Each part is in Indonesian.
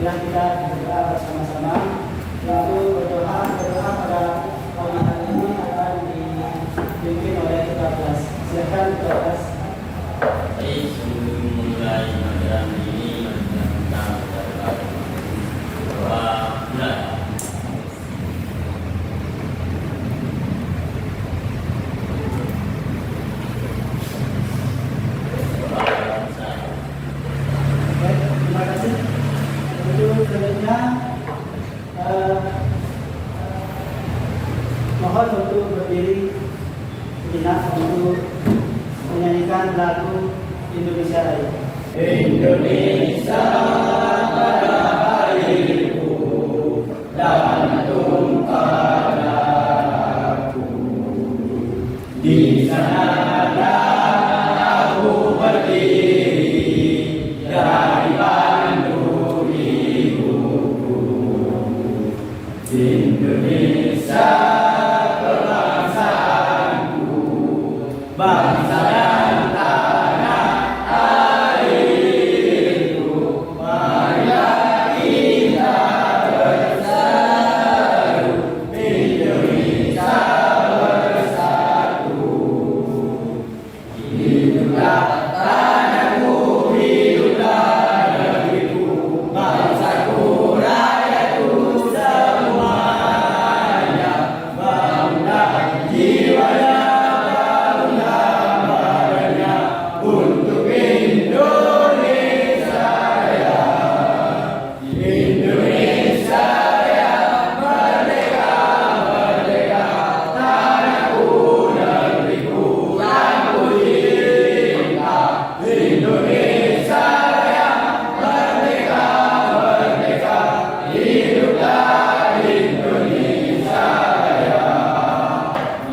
Marilah kita berdoa bersama-sama. Lalu berdoa pada pagi hari ini akan dipimpin oleh Ketua Kelas. Silakan Ketua Kelas. Baik, sebelum memulai pelajaran ini, marilah kita berdoa. Doa mulai. Terima kasih. Untuk selanjutnya mohon untuk berdiri sejenak untuk menyanyikan lagu Indonesia Raya. Indonesia pada hariku dan tumpah darahku, di sana aku berdiri dari pandu ibuku. Indonesia kebangsaanku, bangsa dan tanah airku. Marilah kita bersatu, Indonesia bersatu. Hiduplah tanahku, hiduplah negeriku, bangsaku, rakyatku semuanya. Bangunlah jiwanya, bangunlah badannya untuk Indonesia Raya. Indonesia Raya, merdeka, merdeka, tanahku, negeriku yang ku cinta. Indonesia Raya, merdeka, merdeka, hiduplah Indonesia Raya.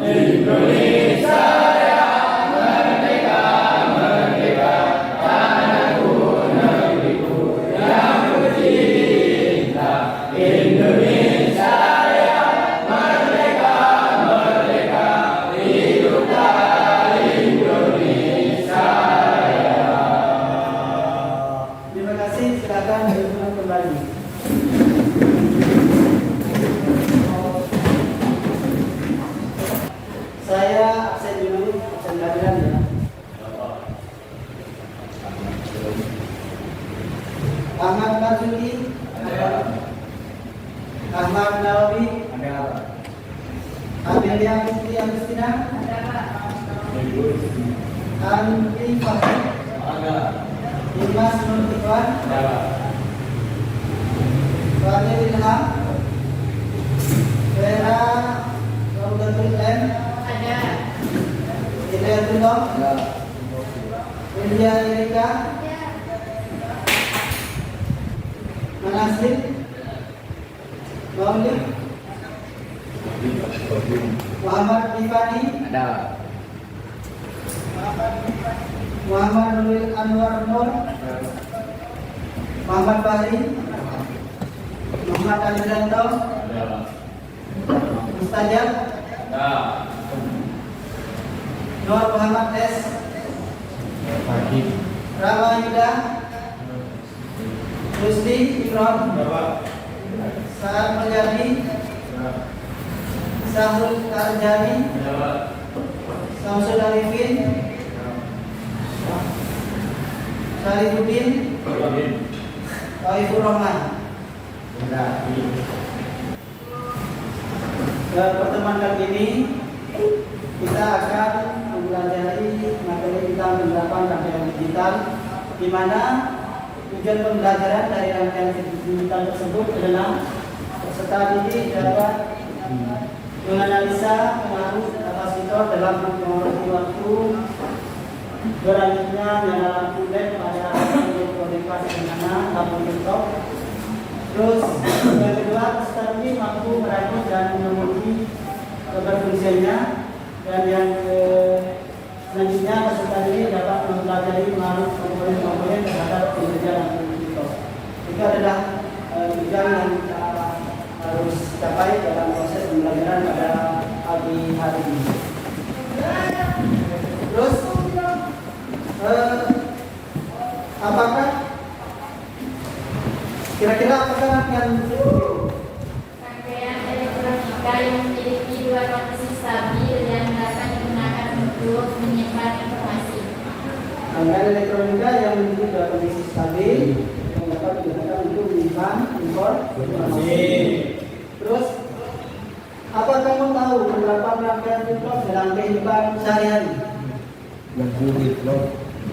Indonesia Raya, merdeka, merdeka, tanahku, negeriku yang ku cinta. Indonesia Raya, merdeka, merdeka, hiduplah Indonesia Raya. Terima kasih. Silakan duduk kembali. Saya absen dulu, absen pelajaran ya. Ahmad Marzuki, Ahmad Nawawi, Amelia Putri Agustina, Andri Fakri, Dimas Nurtikwan, Fadil Ilham, Vera Raudatul M, Ilya Tulong, Ilya Erika, Manasir, Maulid, Muhammad Rifani, Muhammad Nurul Anwar Nur, Muhammad Bahri, Muhammad Ali Ranto, Mustajab, Nur Muhammad S, Rama Yuda, Rusdi Ikram, Saad Mulyadi, Sahrul Karjani, Samsul Arifin, Syarifuddin, Taifur Rahman. Pertemuan kali ini kita akan mempelajari materi tentang penerapan rangkaian digital, di mana tujuan pembelajaran dari rangkaian digital tersebut adalah peserta didik dapat menganalisa pengaruh kapasitor dalam mempengaruhi waktu berlanjutnya nyala lampu LED pada komunikasi dengan lampu tiktok. Terus yang kedua, peserta ini mampu merakit dan mengemudi keberfungsiannya, dan yang selanjutnya peserta ini dapat mempelajari pengaruh komponen-komponen terhadap kinerja lampu tiktok. Itu adalah tujuan yang kita harus capai dalam proses pembelajaran pada pagi hari ini. Terus apakah Kira-kira apakah rangkaian Rangkaian elektronika yang memiliki dua kondisi stabil yang dapat digunakan untuk menyimpan informasi. rangkaian elektronika yang memiliki dua kondisi stabil yang dapat digunakan untuk menyimpan informasi. Terus, apa kamu tahu beberapa rangkaian flip-flop dalam kehidupan sehari-hari? Lampu flip-flop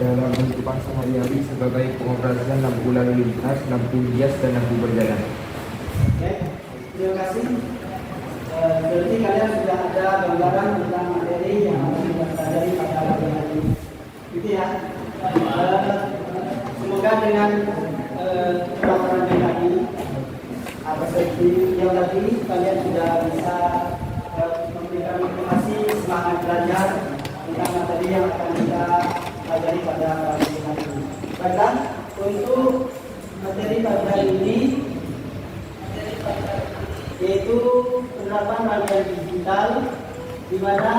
dalam kehidupan sehari-hari sebagai pengoperasian lampu lalu lintas, lampu hias, dan lampu berjalan. Oke, terima kasih. Berarti kalian sudah ada gambaran tentang materi yang harus dipelajari pada latihan ini. Gitu ya. Semoga dengan pelajaran tadi apa seperti yang tadi kalian sudah bisa memberikan informasi semangat belajar tentang materi yang akan kita pelajari pada latihan ini. Baiklah, untuk materi pada hari ini yaitu penerapan rangkaian digital, di mana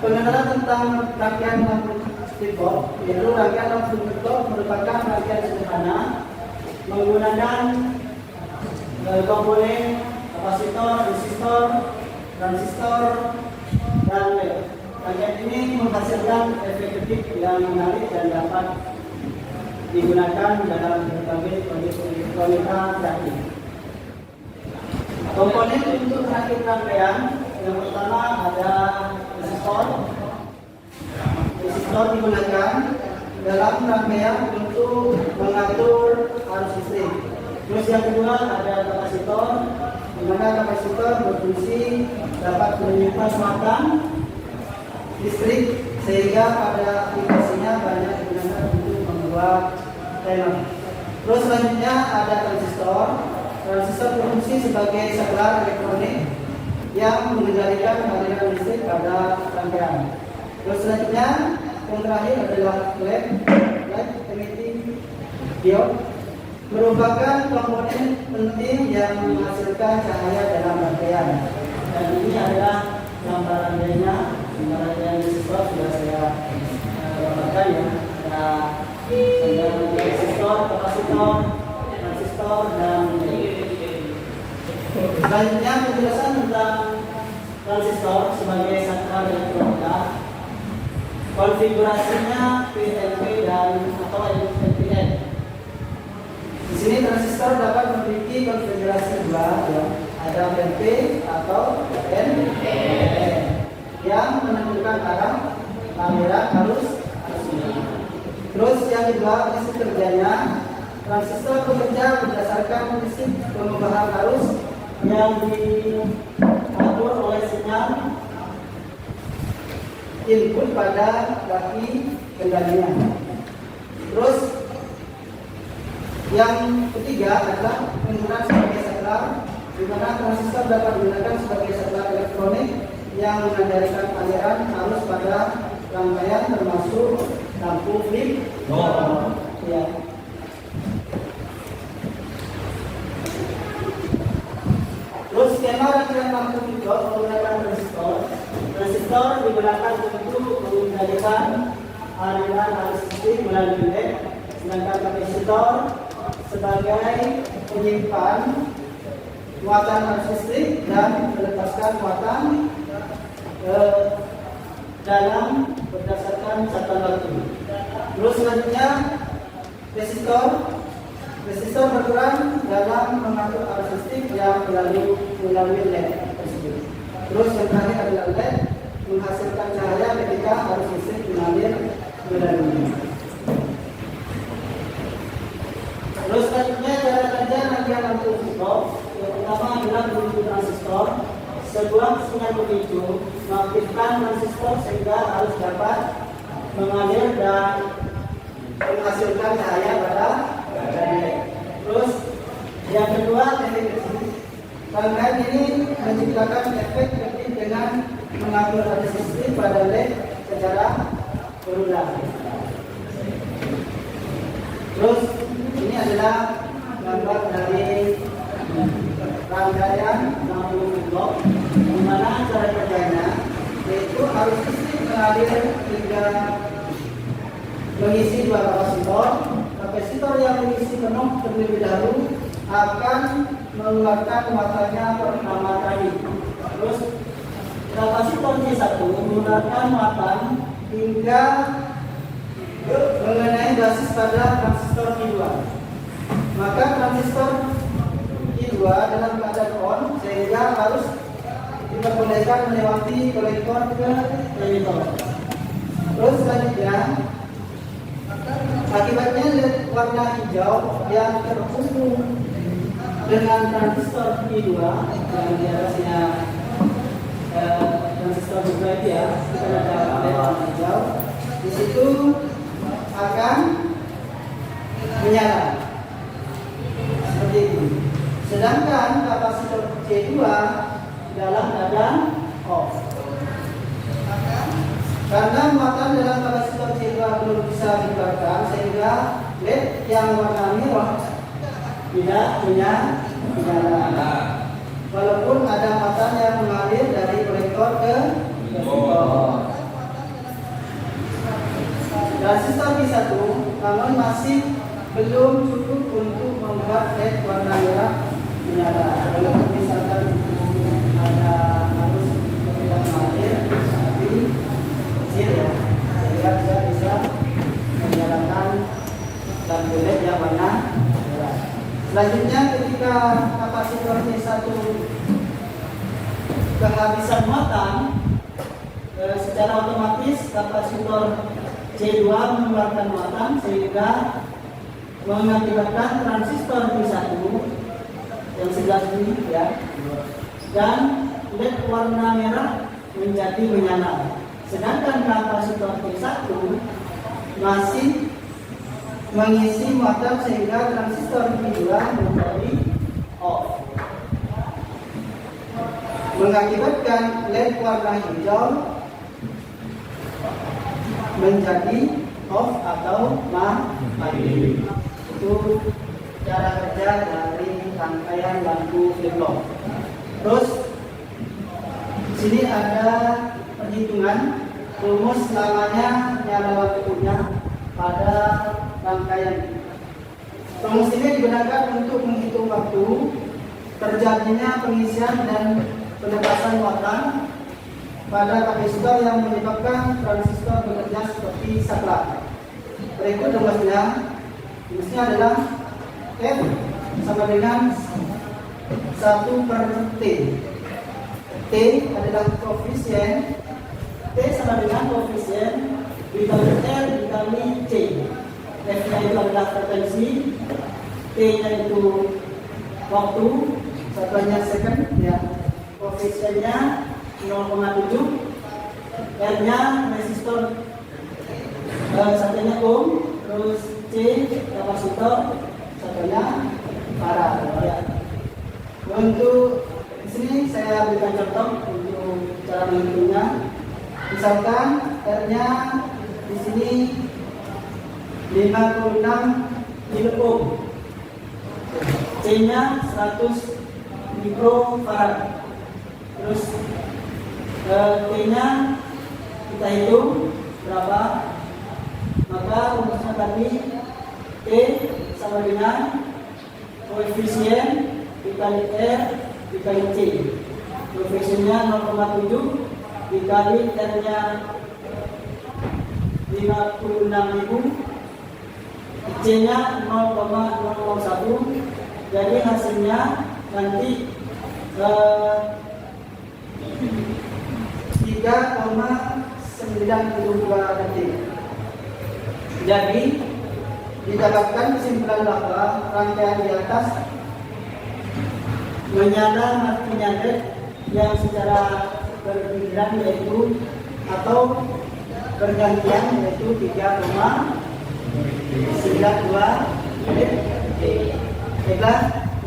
pengenalan tentang rangkaian lampu flip-flop, yaitu rangkaian lampu flip-flop merupakan rangkaian sederhana menggunakan komponen kapasitor, resistor, transistor, dan led. Rangkaian ini menghasilkan efek ketik yang menarik dan dapat digunakan dalam berbagai kondisi elektronika tadi. Komponen untuk rakit rangkaian yang pertama ada resistor. Resistor digunakan dalam rangkaian untuk mengatur arus listrik. Terus yang kedua ada kapasitor, di mana kapasitor berfungsi dapat menyimpan muatan listrik sehingga pada aplikasinya banyak digunakan untuk membuat timer. Terus selanjutnya ada transistor. Transistor berfungsi sebagai saklar elektronik yang mengendalikan aliran listrik pada rangkaian. Terus selanjutnya yang terakhir adalah LED emitting diode, merupakan komponen penting yang menghasilkan cahaya dalam rangkaian. Dan ini adalah gambarannya, gambaran resistor sudah saya gambarkan ya. Ada resistor, kapasitor, transistor, dan selanjutnya penjelasan tentang transistor sebagai saklar elektronika. Konfigurasinya PNP dan atau NPN. Di sini transistor dapat memiliki konfigurasi dua, ya. Ada PNP atau NPN yang menentukan arah aliran arus. Terus yang kedua prinsip kerjanya, transistor bekerja berdasarkan prinsip pengubahan arus yang diatur oleh sinyal input pada kaki kendalinya. Terus yang ketiga adalah penggunaan sebagai saklar, di mana transistor dapat digunakan sebagai saklar elektronik yang mengendalikan aliran arus pada rangkaian termasuk lampu flip. Ya. Terus skema rangkaian lampu flip menggunakan transistor. Transistor digunakan untuk mengendalikan aliran arus listrik melalui LED, sedangkan kapasitor sebagai penyimpan muatan arus listrik dan melepaskan muatan dalam berdasarkan catatan waktu. Terus selanjutnya resistor berperan dalam mengatur arus listrik yang melalui LED tersebut. Terus yang terakhir adalah LED menghasilkan cahaya ketika arus listrik mengalir melalui. Terus selanjutnya cara kerja rangkaian lampu flip-flop. Yang pertama adalah mengikuti transistor. Sebuah sinyal pemicu mengaktifkan transistor sehingga arus dapat mengalir dan menghasilkan cahaya pada LED. Terus yang kedua teknik listrik. Rangkaian ini menciptakan efek ketik dengan mengatur arus listrik pada LED secara berulang. Terus ini adalah gambar dari rangkaian lampu flip-flop, di mana cara kerjanya yaitu arus listrik mengalir hingga mengisi dua kapasitor. kapasitor yang mengisi penuh terlebih dahulu akan mengeluarkan muatannya pertama kali. Terus kapasitor C1 menggunakan muatan hingga mengenai basis pada transistor Q2. Maka transistor Q2 dalam keadaan on sehingga harus diperbolehkan melewati kolektor ke emitor. Terus selanjutnya akibatnya LED warna hijau yang terhubung dengan transistor Q2 yang di atasnya transistor juga itu ya, kita ada LED warna hijau. Di situ akan menyala seperti itu. Sedangkan kapasitor C2 dalam keadaan off. Karena muatan dalam kapasitor C2 belum bisa dikeluarkan sehingga LED yang warna merah tidak punya menyala. Walaupun ada muatan yang mengalir dari kolektor ke emitor. Transistor Q1 namun masih belum cukup untuk membuat LED warna merah menyala. Kalau misalkan ada harus tidak mengalir, tapi kecil ya, sehingga bisa menyalakan lampu LED yang warna merah. Selanjutnya ketika kapasitor C1 kehabisan muatan, secara otomatis kapasitor C2 mengeluarkan muatan sehingga mengakibatkan transistor Q1 yang sebelah sini ya, dan LED warna merah menjadi menyala. Sedangkan kapasitor C1 masih mengisi muatan sehingga transistor Q2 menjadi off, mengakibatkan LED warna hijau menjadi off atau mati. Itu cara kerja dari rangkaian lampu flip-flop. Terus di sini ada perhitungan rumus lamanya nyala waktunya pada rangkaian. Rumus ini digunakan untuk menghitung waktu terjadinya pengisian dan pelepasan muatan pada kapasitor yang menyebabkan transistor bekerja seperti saklar. Berikut rumusnya. Rumusnya adalah F sama dengan 1/T. T adalah koefisien, T sama dengan koefisien dikali R dikali C. F-nya itu adalah frekuensi, T-nya itu waktu, satuannya second ya. Koefisiennya 0,7, R-nya resistor, satunya ohm, terus C kapasitor, satunya farad ya. Untuk di sini saya berikan contoh untuk cara menghitungnya. Misalkan R-nya di sini 56 kilo ohm, C-nya 100 mikrofarad, terus T-nya kita hitung berapa, maka rumusnya tadi T sama dengan koefisien dikali R dikali C. Koefisiennya 0,7 dikali R-nya 56.000, C-nya 0,001, jadi hasilnya nanti 3,92 detik. Jadi didapatkan kesimpulan bahwa rangkaian di atas menyala artinya LED yang secara bergiliran yaitu atau bergantian yaitu 3,92 detik. Baiklah,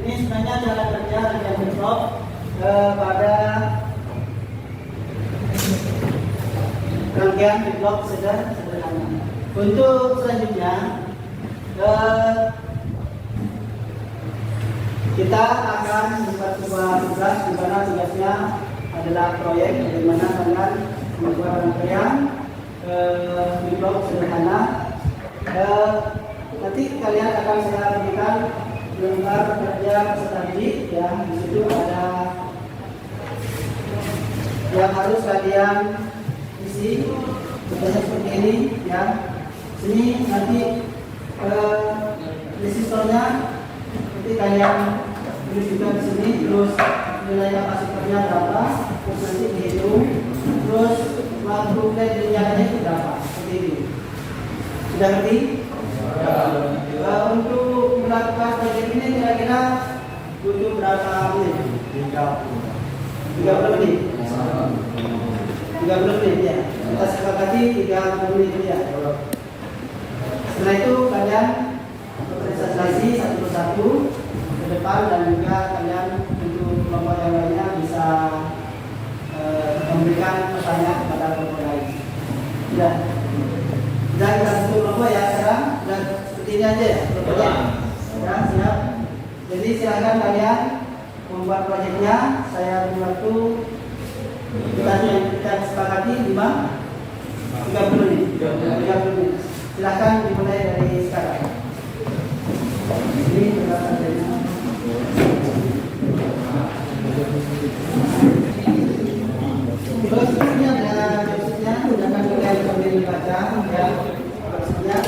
ini sebenarnya cara kerja rangkaian flip-flop pada rangkaian flip-flop sederhana. Untuk selanjutnya kita akan membuat sebuah tugas di mana tugasnya adalah proyek bagaimana dengan membuat rangkaian flip-flop sederhana. nanti kalian akan saya berikan lembar kerja peserta didik ya. Di situ ada yang harus kalian isi, contohnya seperti ini ya. Sini nanti resistornya nanti kalian tulis juga di sini, terus nilai kapasitornya berapa, terus nanti dihitung, terus waktu pelajarannya itu berapa, seperti ini. Sudah ngerti? Untuk melakukan proyek ini kira-kira butuh berapa menit? 30 menit. 30 menit ya. Kita sepakati 30 menit ya. Setelah itu kalian berpresentasi satu persatu ke depan, dan juga kalian untuk kelompok yang lainnya bisa memberikan pertanyaan kepada kelompok lain. Ya. Dan kita satu kelompok ya sekarang, dan seperti ini aja ya kelompoknya. Ya, siap. Jadi silakan kalian membuat proyeknya. Saya beri waktu kita sepakati 30 menit. 30 menit. Silakan dimulai dari sekarang. Ini pertanyaannya. Terus ini ada jokesnya, jangan kalian sambil dibaca ya. Jokesnya.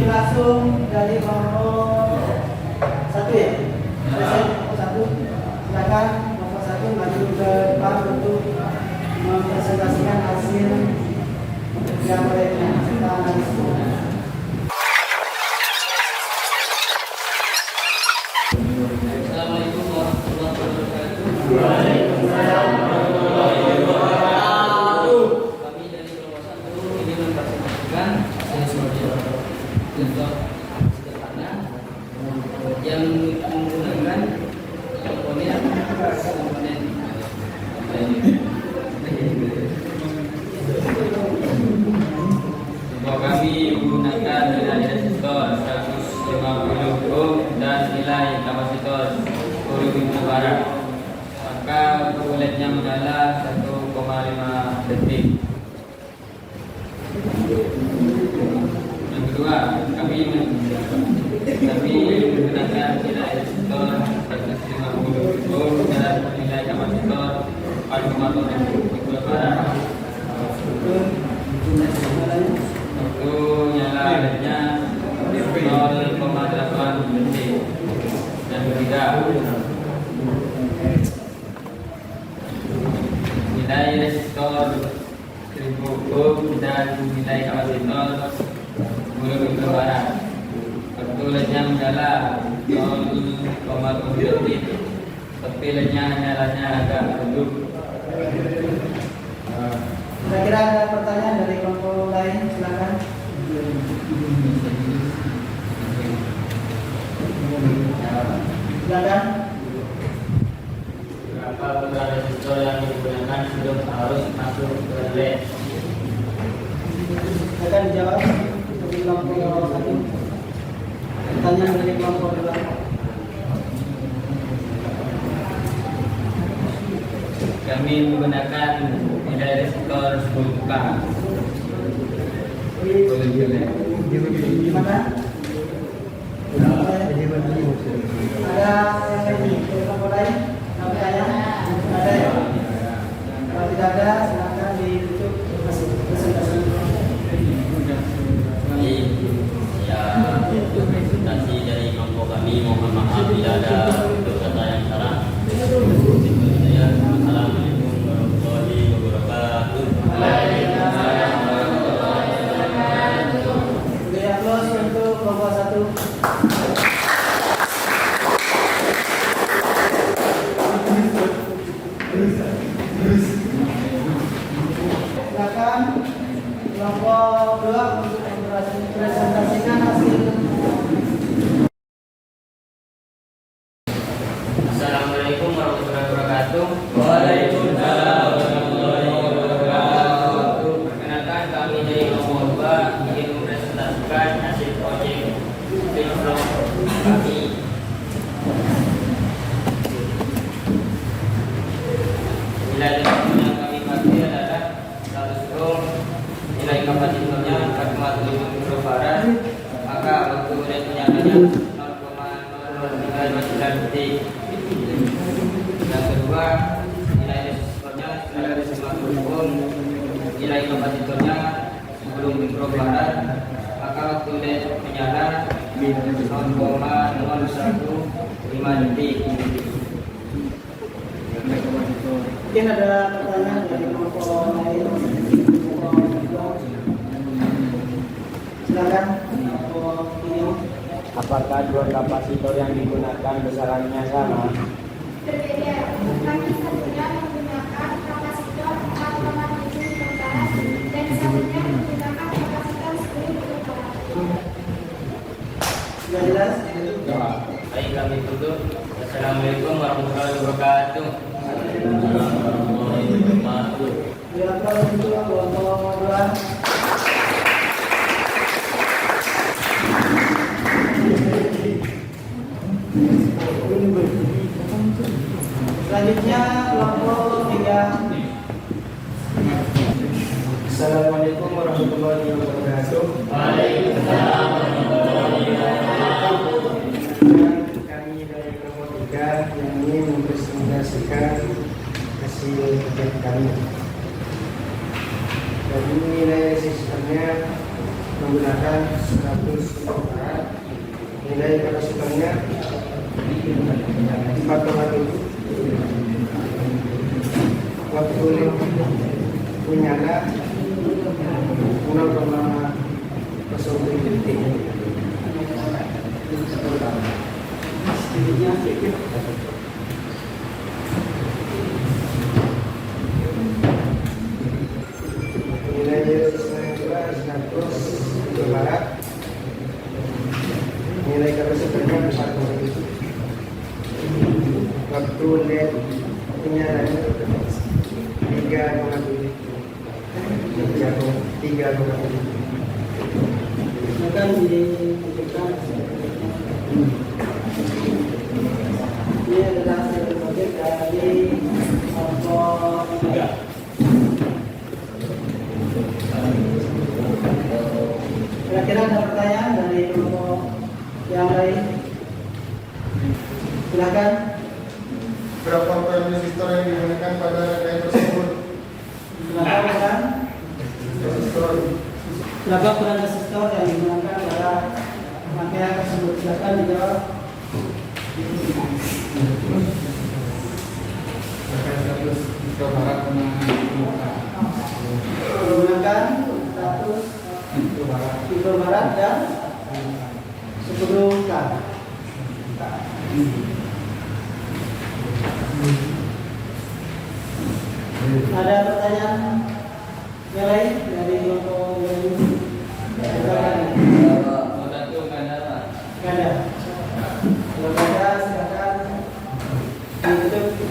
Langsung dari kelompok 1 ya. Kelompok 1, silakan kelompok 1 maju ke depan untuk mempresentasikan hasil yang proyeknya. Kita analisis. Assalamualaikum warahmatullahi wabarakatuh. Kami dari kelompok 1 ini mempresentasikan hasil contoh sederhana yang menggunakan komponen bahwa kami menggunakan nilai resistor 150 ohm dan nilai kapasitor 10.000 farad, maka kuletnya menyala 1,5 detik. Yang kedua, kami menggunakan nilai resistor 150 ohm dan nilai kapasitor 4,7 farad. Waktu nyala LED-nya 0 ketiga, nilai resistor 1000 ohm dan nilai kapasitor 10 mikrofarad. Kebetulannya menyala 0,7 detik, kepilannya nyalanya agak redup. Kira-kira ada pertanyaan dari kelompok lain, silakan. Silakan. Berapa besar resistor yang digunakan sebelum harus masuk ke LED? Silakan dijawab dari kelompok satu. Pertanyaan dari kelompok dua. Kami menggunakan nilai resistor 10K. Gimana? Ada yang lain? Kelompok lain? Pertanyaan? Ada ya? Kalau tidak ada, silakan ditutup presentasi. Ya, presentasi dari kelompok kami, mohon maaf bila ada bentuk kata yang salah. Ya, Assalamualaikum warahmatullahi wabarakatuh. Beri aplaus untuk kelompok satu. Silakan kelompok dua untuk mempresentasikan hasil. Assalamualaikum warahmatullahi wabarakatuh. Waalaikumsalam warahmatullahi wabarakatuh. Perkenalkan, kami dari kelompok 2 ingin mempresentasikan hasil proyek Flipflop kami. Nilai resistor yang kami pakai adalah 100 ohm, nilai kapasitornya 4,7 mikrofarad, maka waktu LED menyalanya 0,0039 detik. Yang kedua, nilai resistornya 150 ohm, nilai kapasitornya 10 mikrofarad, maka waktu LED menyala 0,0115 detik. Mungkin ada pertanyaan dari kelompok lain. Silakan kelompok ini. Apakah dua kapasitor yang digunakan besarannya sama? Berbeda, kami satunya menggunakan kapasitor 4,7 mikrofarad dan satunya menggunakan kapasitor 10 mikrofarad. Sudah jelas? Baik, kami tutup. Assalamualaikum warahmatullahi wabarakatuh. Beri aplaus untuk kelompok dua. Selanjutnya kelompok tiga. Assalamualaikum warahmatullahi wabarakatuh. Waalaikumsalam warahmatullahi wabarakatuh. Kami dari kelompok 3 yang ingin mempresentasikan hasil kerja kami. Jadi nilai resistornya menggunakan 100 mikrofarad, nilai kapasitornya 4,7, waktu menyala 0,07 detik. Nilai resistornya juga 100 mikrofarad, nilai kapasitornya 4,7, waktu LED menyalanya 3,7. Silakan ditunjukkan. Ini adalah hasil proyek dari kelompok tiga. Kira-kira ada pertanyaan dari kelompok yang lain? Silakan. Berapa peran resistor yang digunakan pada rangkaian tersebut? Silakan. Resistor Berapa peran resistor yang digunakan pada rangkaian tersebut? Silakan dijawab. status Tito Barat penanganan luka. Menggunakan status Tito Barat dan 10 K. Ada pertanyaan yang lain dari kelompok yang lain? Tidak ada. Kalau ada, silakan ditutup.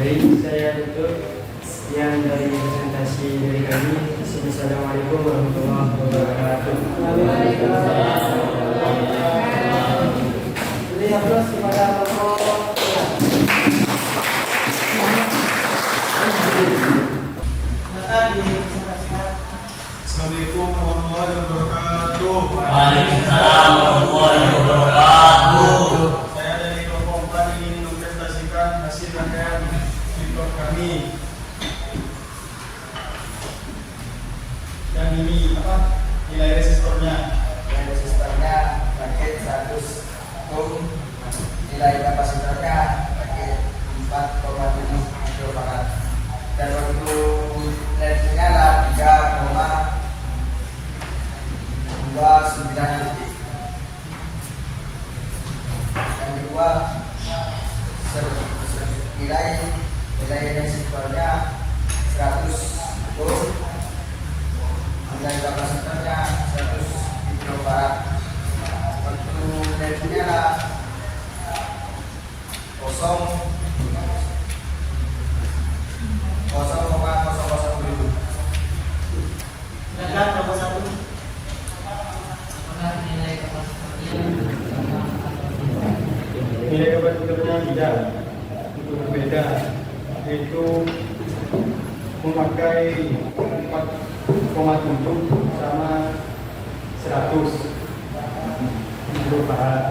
Baik, saya tutup. Sekian dari presentasi dari kami. Assalamualaikum warahmatullahi wabarakatuh. Beri aplaus kepada kelompok. Silakan dipresentasikan. Assalamualaikum warahmatullahi wabarakatuh. Waalaikumsalam warahmatullahi wabarakatuh. Saya dari kelompok 4 ingin mempresentasikan hasil rangkaian report kami. Dan ini apa? Nilai resistornya. Nilai resistornya pakai 100 ohm. Nilai kapasitornya pakai 4,7 mikrofarad. Dan waktu ratingnya adalah 3,29 detik. Yang kedua, nilai resistornya 100 ohm. Nilai kapasitornya 100 mikrofarad. Waktu ratingnya adalah 0,007. Silakan nomor 1. Nilai kapasitornya tidak itu berbeda, yaitu memakai 4,7 sama 100 mikrofarad.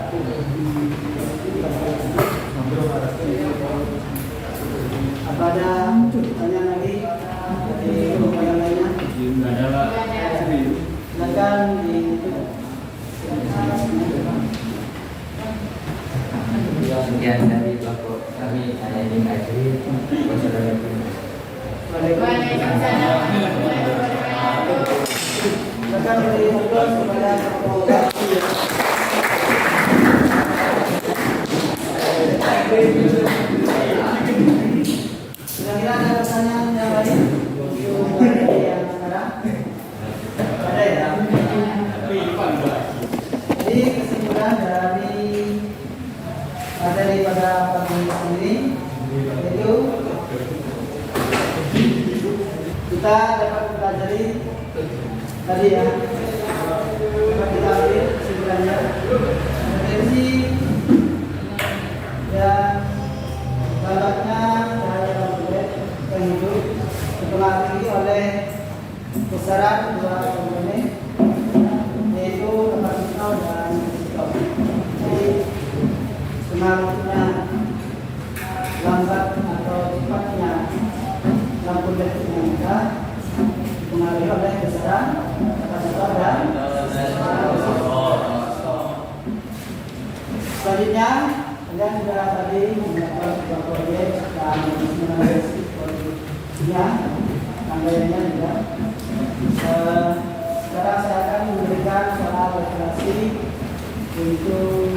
Apa ada pertanyaan lagi dari kelompok yang lainnya? Nggak ada, Pak. Silakan ditutup. Sekian dari kelompok kami, saya ingin akhiri. Wassalamualaikum. Waalaikumsalam warahmatullahi wabarakatuh. Silakan beri aplaus kepada kelompok. Kira-kira ada pertanyaan yang lain? Yang sekarang? Ada ya? Jadi kesimpulan daripada pertemuan ini yaitu kita dapat pelajari tadi ya, dapat kita ambil kesimpulannya potensi dan lambatnya cahaya lampu yang hidup dipengaruhi oleh besaran dua komponen yaitu kapasitor dan resistor. Jadi pengaruhnya lambat atau cepatnya lampu LED yang kita dipengaruhi oleh besaran kapasitor dan resistor. Selanjutnya kalian sudah tadi mendapatkan sebuah proyek dan menganalisis proyeknya, rangkaiannya juga. Sekarang saya akan memberikan soal refleksi untuk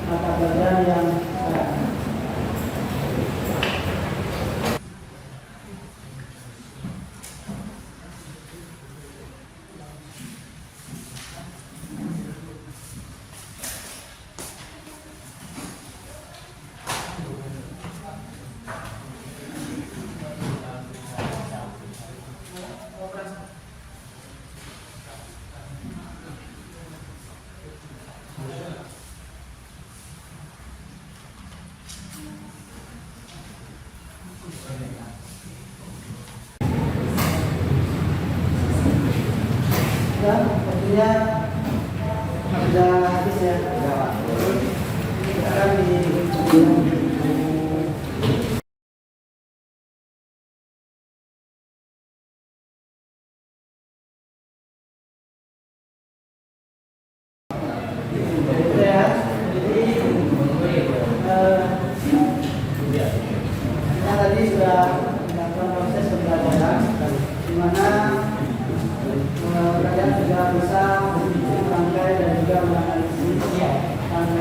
mata pelajaran yang sekarang. Dan sepertinya sudah habis ya. Kita akan di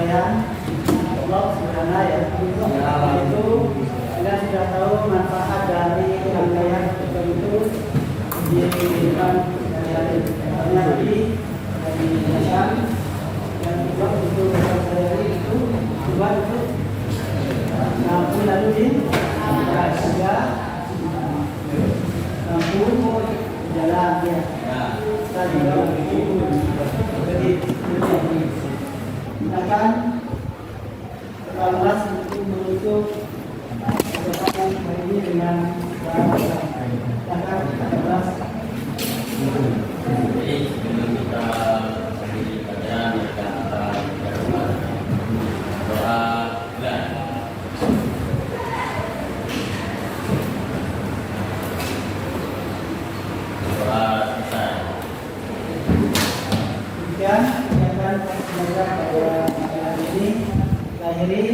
rangkaian vlog sederhana ya. Itu kita sudah tahu manfaat dari rangkaian tertentu di kehidupan sehari-hari. Misalnya tadi dari Hasan yang vlog itu sehari-hari itu buat itu lampu lalu di juga lampu jalan ya. Tadi silakan kelas untuk menutup kesempatan hari ini dengan silakan kelas. Jadi sebelum kita akhiri pelajaran kita akan berdoa. Doa bulan. Doa besar. Demikian kegiatan pelajaran pada hari ini. Kita akhiri.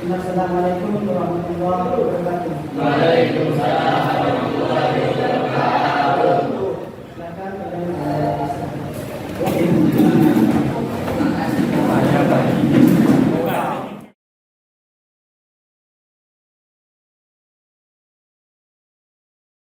Assalamualaikum warahmatullahi wabarakatuh. Waalaikumsalam warahmatullahi wabarakatuh.